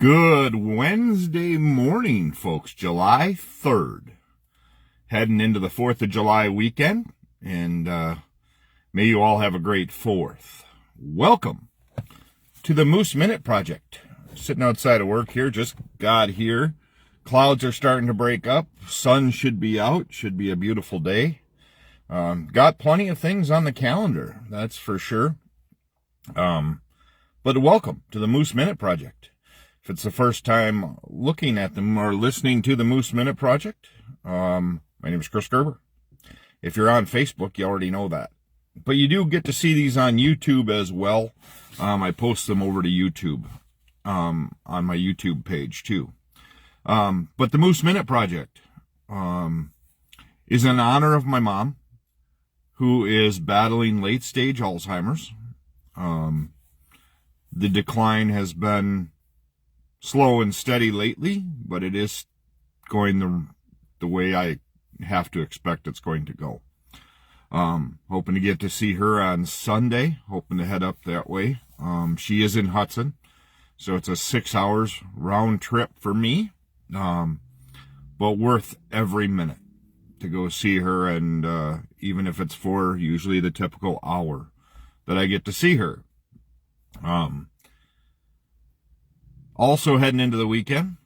Good Wednesday morning, folks. July 3rd. Heading into the 4th of July weekend, and may you all have a great 4th. Welcome to the Moose Minute Project. Sitting outside of work here, just got here. Clouds are starting to break up. Sun should be out. Should be a beautiful day. Got plenty of things on the calendar, that's for sure. But welcome to the Moose Minute Project. If it's the first time looking at them or listening to the Moose Minute Project, my name is Chris Gerber. If you're on Facebook, you already know that. But you do get to see these on YouTube as well. I post them over to YouTube, on my YouTube page too. But the Moose Minute Project is in honor of my mom, who is battling late-stage Alzheimer's. The decline has been slow and steady lately, but it is going the way I have to expect it's going to go. Hoping to get to see her on Sunday, hoping to head up that way. She is in Hudson, so it's a 6 hours round trip for me, but worth every minute to go see her, and even if it's for usually the typical hour that I get to see her. Also heading into the weekend,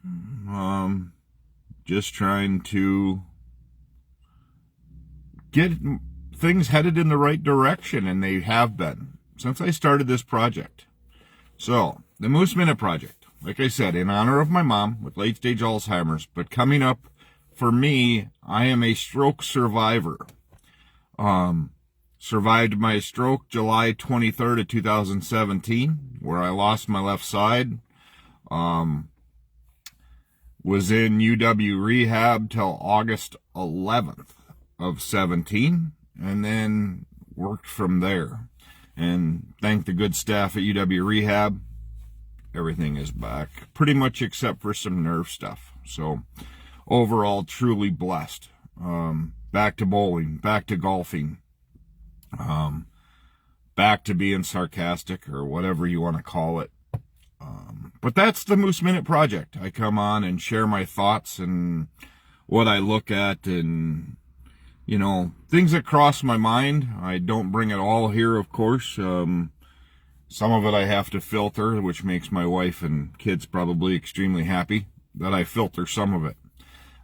just trying to get things headed in the right direction, and they have been since I started this project. So, the Moose Minute Project, like I said, in honor of my mom with late-stage Alzheimer's, but coming up for me, I am a stroke survivor. Survived my stroke July 23rd of 2017, where I lost my left side. Was in UW rehab till August 11th of 17, and then worked from there. And thank the good staff at UW rehab, everything is back, pretty much except for some nerve stuff. So overall, truly blessed. Back to bowling, back to golfing, back to being sarcastic, or whatever you want to call it. But that's the Moose Minute Project. I come on and share my thoughts and what I look at, and, you know, things that cross my mind. I don't bring it all here, of course. Some of it I have to filter, which makes my wife and kids probably extremely happy that I filter some of it.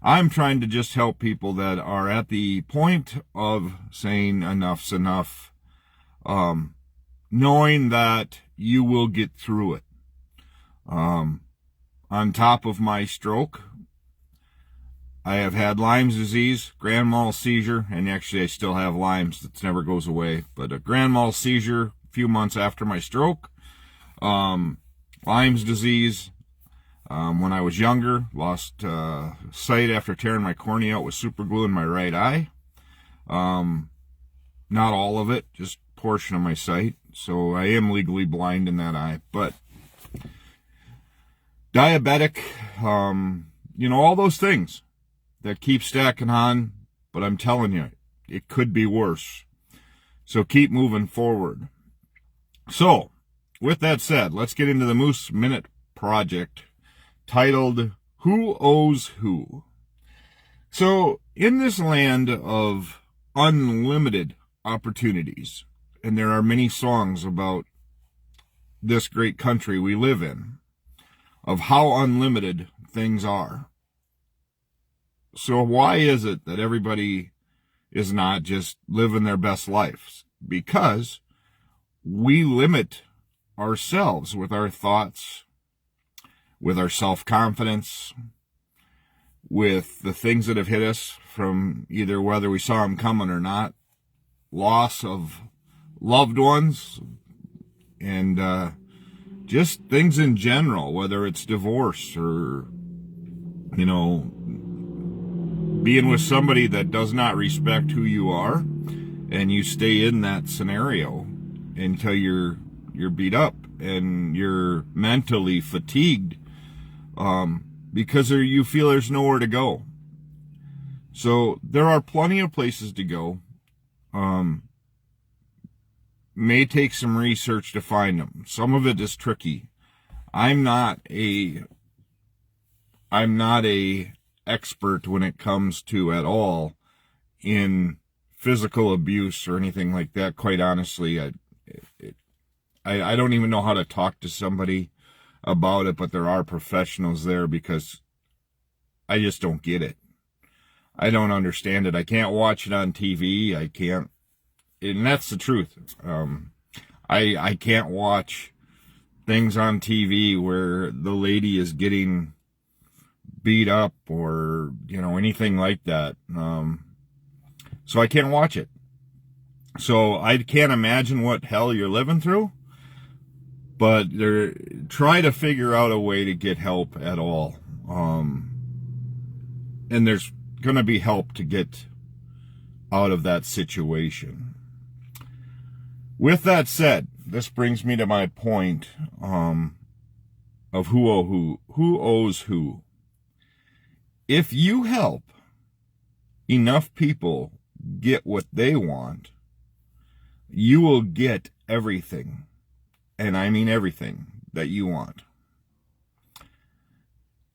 I'm trying to just help people that are at the point of saying enough's enough, knowing that you will get through it. On top of my stroke, I have had Lyme's disease, grand mal seizure, and actually I still have Lyme's. That never goes away, but a grand mal seizure a few months after my stroke. Lyme's disease, when I was younger, lost sight after tearing my cornea out with super glue in my right eye. Not all of it, just a portion of my sight. So I am legally blind in that eye, but diabetic, all those things that keep stacking on, but I'm telling you, it could be worse. So keep moving forward. So, with that said, let's get into the Moose Minute Project, titled, Who Owes Who? So, in this land of unlimited opportunities, and there are many songs about this great country we live in, of how unlimited things are. So why is it that everybody is not just living their best lives? Because we limit ourselves with our thoughts, with our self-confidence, with the things that have hit us from either whether we saw them coming or not, loss of loved ones, and just things in general, whether it's divorce or, being with somebody that does not respect who you are, and you stay in that scenario until you're beat up and you're mentally fatigued, because you feel there's nowhere to go. So there are plenty of places to go. May take some research to find them. Some of it is tricky. I'm not a I'm not a expert when it comes to at all in physical abuse or anything like that. Quite honestly, I don't even know how to talk to somebody about it, but there are professionals there because I just don't get it. I don't understand it. I can't watch it on TV. I can't, and that's the truth. I can't watch things on TV where the lady is getting beat up or, anything like that. So I can't watch it. So I can't imagine what hell you're living through, but try to figure out a way to get help at all. And there's going to be help to get out of that situation. With that said, this brings me to my point of who owes who. If you help enough people get what they want, you will get everything, and I mean everything, that you want.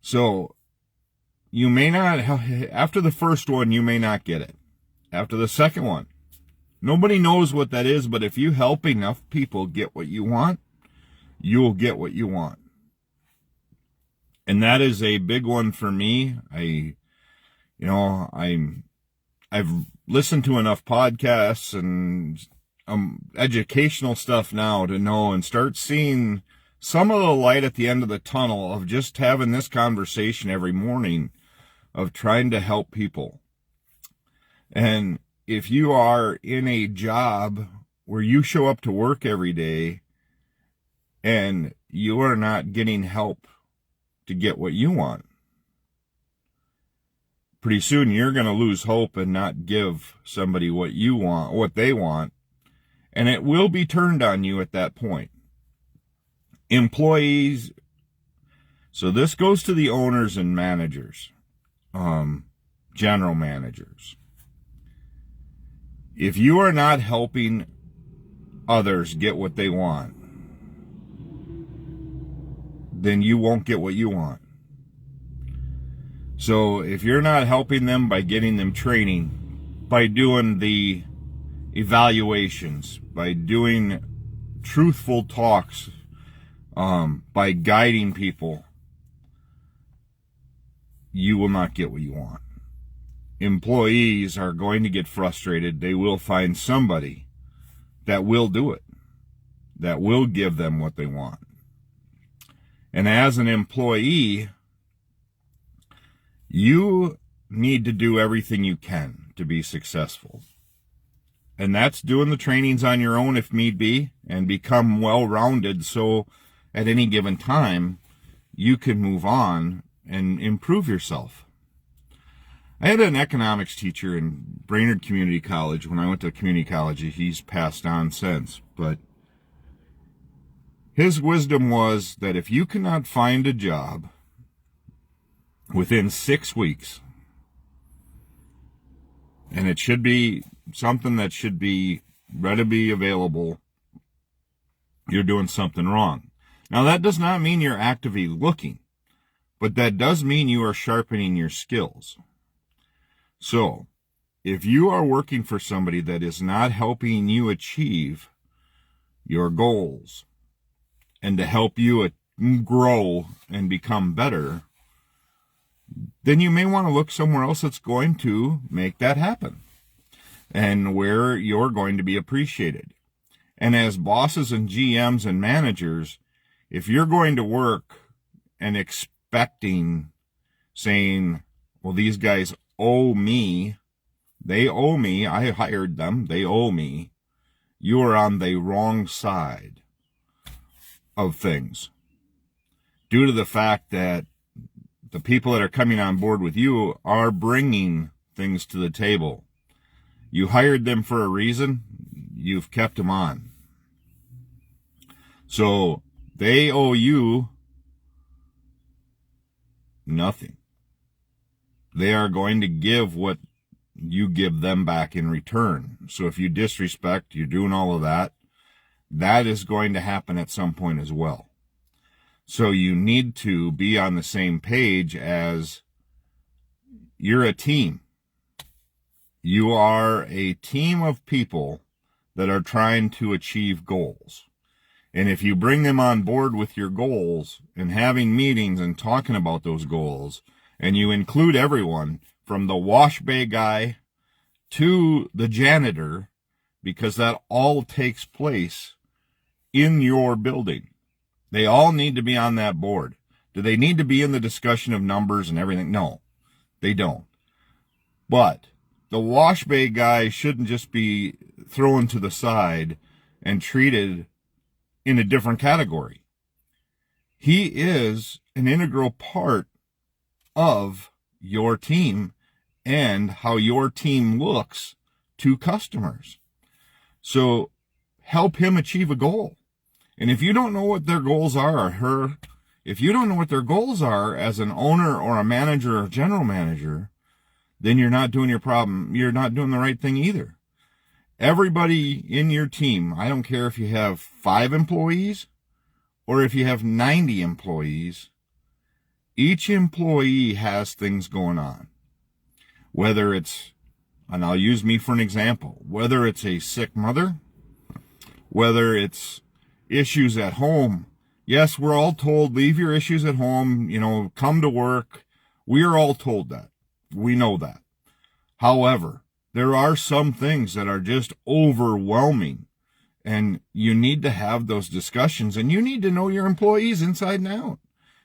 So you may not, after the first one, you may not get it. After the second one, nobody knows what that is, but if you help enough people get what you want, you'll get what you want. And that is a big one for me. I've listened to enough podcasts and educational stuff now to know and start seeing some of the light at the end of the tunnel of just having this conversation every morning of trying to help people. And if you are in a job where you show up to work every day and you are not getting help to get what you want, pretty soon you're going to lose hope and not give somebody what you want, what they want, and it will be turned on you at that point. Employees, so this goes to the owners and managers, general managers. If you are not helping others get what they want, then you won't get what you want. So if you're not helping them by getting them training, by doing the evaluations, by doing truthful talks, by guiding people, you will not get what you want. Employees are going to get frustrated. They will find somebody that will do it, that will give them what they want. And as an employee, you need to do everything you can to be successful. And that's doing the trainings on your own if need be, and become well-rounded so at any given time you can move on and improve yourself. I had an economics teacher in Brainerd Community College when I went to community college. He's passed on since, but his wisdom was that if you cannot find a job within 6 weeks, and it should be something that should be readily available, you're doing something wrong. Now, that does not mean you're actively looking, but that does mean you are sharpening your skills. So, if you are working for somebody that is not helping you achieve your goals and to help you grow and become better, then you may want to look somewhere else that's going to make that happen and where you're going to be appreciated. And as bosses and GMs and managers, if you're going to work and expecting, saying, well, these guys owe me, they owe me, I hired them, they owe me, you are on the wrong side of things, due to the fact that the people that are coming on board with you are bringing things to the table. You hired them for a reason. You've kept them on. So they owe you nothing. They are going to give what you give them back in return. So if you disrespect, you're doing all of that, that is going to happen at some point as well. So you need to be on the same page as you're a team. You are a team of people that are trying to achieve goals. And if you bring them on board with your goals and having meetings and talking about those goals, and you include everyone from the wash bay guy to the janitor, because that all takes place in your building. They all need to be on that board. Do they need to be in the discussion of numbers and everything? No, they don't. But the wash bay guy shouldn't just be thrown to the side and treated in a different category. He is an integral part of your team and how your team looks to customers. So help him achieve a goal. And if you don't know what their goals are, or her, if you don't know what their goals are as an owner or a manager or general manager, then you're not doing you're not doing the right thing either. Everybody in your team, I don't care if you have 5 employees or if you have 90 employees, each employee has things going on. Whether it's, and I'll use me for an example, whether it's a sick mother, whether it's issues at home. Yes, we're all told, leave your issues at home, come to work. We are all told that. We know that. However, there are some things that are just overwhelming, and you need to have those discussions, and you need to know your employees inside and out.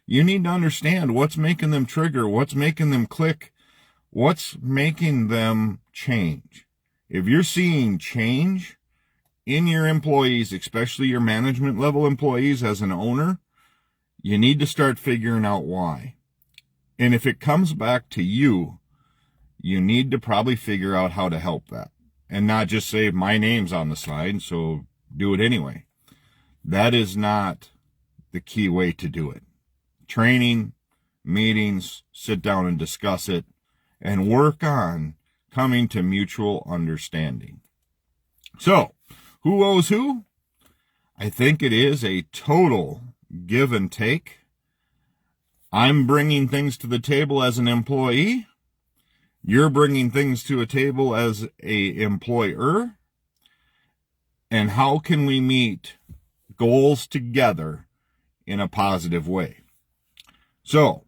You need to understand what's making them trigger, what's making them click, what's making them change. If you're seeing change in your employees, especially your management level employees as an owner, you need to start figuring out why. And if it comes back to you, you need to probably figure out how to help that and not just say my name's on the side, so do it anyway. That is not the key way to do it. Training, meetings, sit down and discuss it, and work on coming to mutual understanding. So, who owes who? I think it is a total give and take. I'm bringing things to the table as an employee. You're bringing things to a table as a employer. And how can we meet goals together in a positive way? So,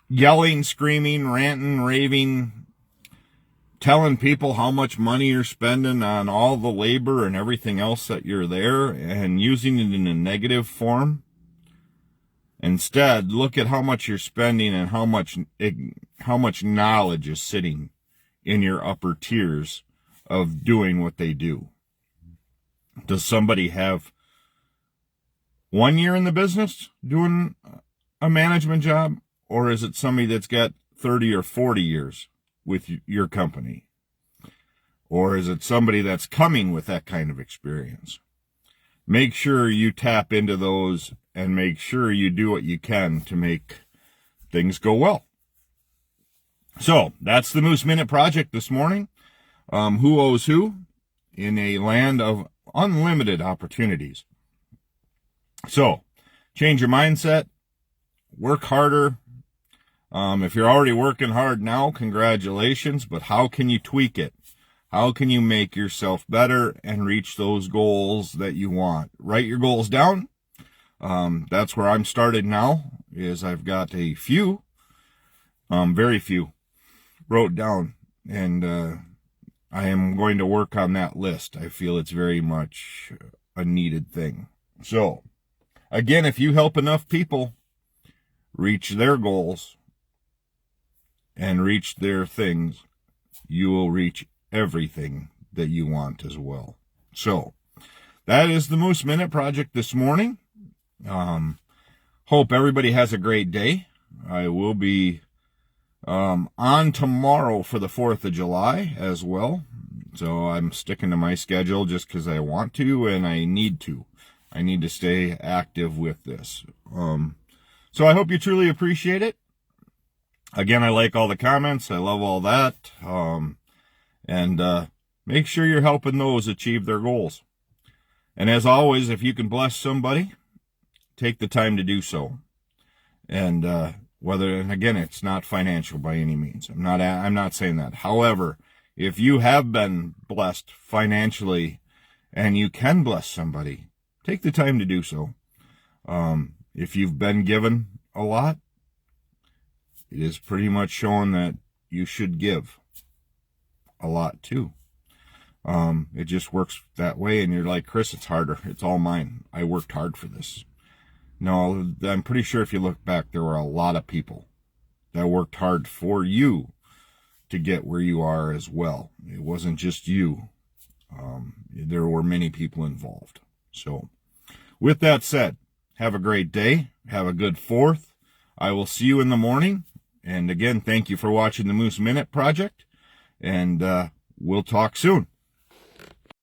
yelling, screaming, ranting, raving, telling people how much money you're spending on all the labor and everything else that you're there and using it in a negative form. Instead, look at how much you're spending and how much knowledge is sitting in your upper tiers of doing what they do. Does somebody have 1 year in the business doing a management job, or is it somebody that's got 30 or 40 years with your company? Or is it somebody that's coming with that kind of experience? Make sure you tap into those and make sure you do what you can to make things go well. So that's the Moose Minute Project this morning. Who owes who in a land of unlimited opportunities. So change your mindset, work harder. If you're already working hard now, congratulations, but how can you tweak it? How can you make yourself better and reach those goals that you want? Write your goals down. That's where I'm started now, is I've got a few, very few, wrote down, and I am going to work on that list. I feel it's very much a needed thing. So, again, if you help enough people reach their goals and reach their things, you will reach everything that you want as well. So, that is the Moose Minute Project this morning. Hope everybody has a great day. I will be on tomorrow for the 4th of July as well. So I'm sticking to my schedule just because I want to and I need to. I need to stay active with this. So I hope you truly appreciate it. Again, I like all the comments. I love all that. And make sure you're helping those achieve their goals. And as always, if you can bless somebody, take the time to do so. And and again, it's not financial by any means. I'm not saying that. However, if you have been blessed financially and you can bless somebody, take the time to do so. If you've been given a lot, it is pretty much showing that you should give a lot too. It just works that way, and you're like, Chris, it's harder. It's all mine. I worked hard for this. No, I'm pretty sure if you look back, there were a lot of people that worked hard for you to get where you are as well. It wasn't just you. There were many people involved. So with that said, have a great day. Have a good 4th. I will see you in the morning. And again, thank you for watching the Moose Minute Project. And we'll talk soon.